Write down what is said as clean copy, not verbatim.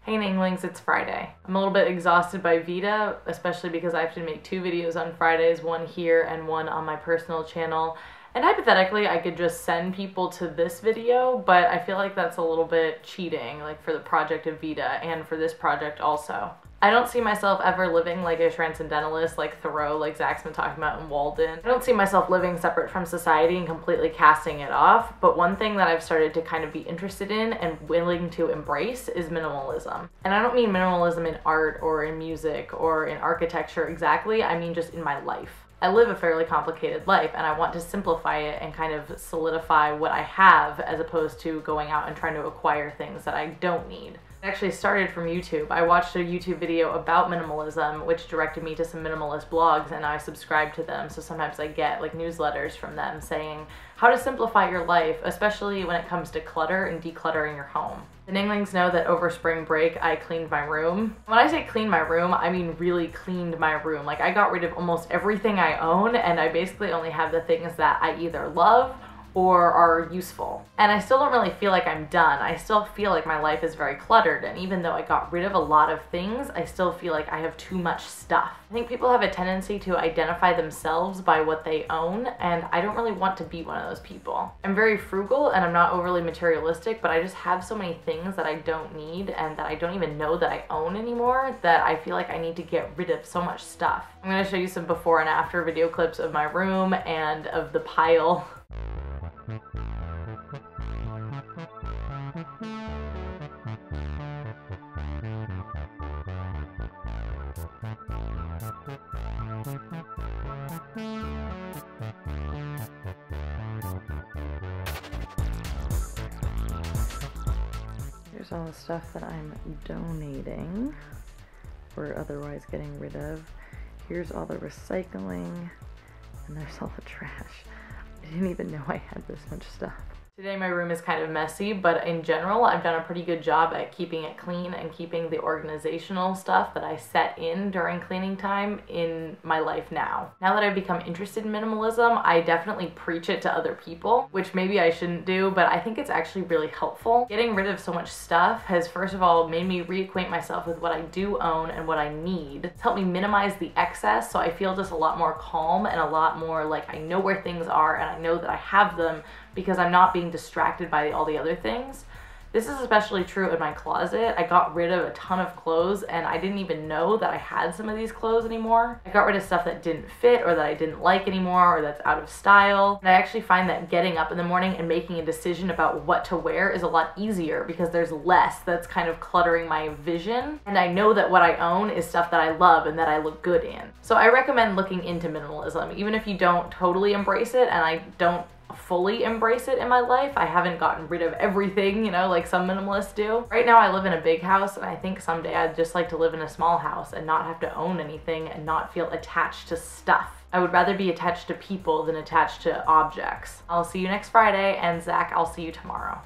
Hey Nanglings, it's Friday. I'm a little bit exhausted by Vita, especially because I have to make 2 videos on Fridays, one here and one on my personal channel. And hypothetically, I could just send people to this video, but I feel like that's a little bit cheating, like for the project of Vita and for this project also. I don't see myself ever living like a transcendentalist like Thoreau, like Zach's been talking about in Walden. I don't see myself living separate from society and completely casting it off, but one thing that I've started to kind of be interested in and willing to embrace is minimalism. And I don't mean minimalism in art or in music or in architecture exactly, I mean just in my life. I live a fairly complicated life and I want to simplify it and kind of solidify what I have as opposed to going out and trying to acquire things that I don't need. It actually started from YouTube. I watched a YouTube video about minimalism which directed me to some minimalist blogs and I subscribe to them, so sometimes I get like newsletters from them saying how to simplify your life, especially when it comes to clutter and decluttering your home. The Nanglings know that over spring break I cleaned my room. When I say clean my room, I mean really cleaned my room. Like I got rid of almost everything I own and I basically only have the things that I either love or are useful. And I still don't really feel like I'm done. I still feel like my life is very cluttered, and even though I got rid of a lot of things, I still feel like I have too much stuff. I think people have a tendency to identify themselves by what they own, and I don't really want to be one of those people. I'm very frugal and I'm not overly materialistic, but I just have so many things that I don't need and that I don't even know that I own anymore that I feel like I need to get rid of so much stuff. I'm gonna show you some before and after video clips of my room and of the pile. Here's all the stuff that I'm donating or otherwise getting rid of. Here's all the recycling, and there's all the trash. I didn't even know I had this much stuff. Today my room is kind of messy, but in general I've done a pretty good job at keeping it clean and keeping the organizational stuff that I set in during cleaning time in my life now. Now that I've become interested in minimalism, I definitely preach it to other people, which maybe I shouldn't do, but I think it's actually really helpful. Getting rid of so much stuff has first of all made me reacquaint myself with what I do own and what I need. It's helped me minimize the excess, so I feel just a lot more calm and a lot more like I know where things are and I know that I have them because I'm not being distracted by all the other things. This is especially true in my closet. I got rid of a ton of clothes and I didn't even know that I had some of these clothes anymore. I got rid of stuff that didn't fit or that I didn't like anymore or that's out of style. And I actually find that getting up in the morning and making a decision about what to wear is a lot easier because there's less that's kind of cluttering my vision. And I know that what I own is stuff that I love and that I look good in. So I recommend looking into minimalism, even if you don't totally embrace it, and I don't fully embrace it in my life. I haven't gotten rid of everything, you know, like some minimalists do. Right now I live in a big house and I think someday I'd just like to live in a small house and not have to own anything and not feel attached to stuff. I would rather be attached to people than attached to objects. I'll see you next Friday, and Zach, I'll see you tomorrow.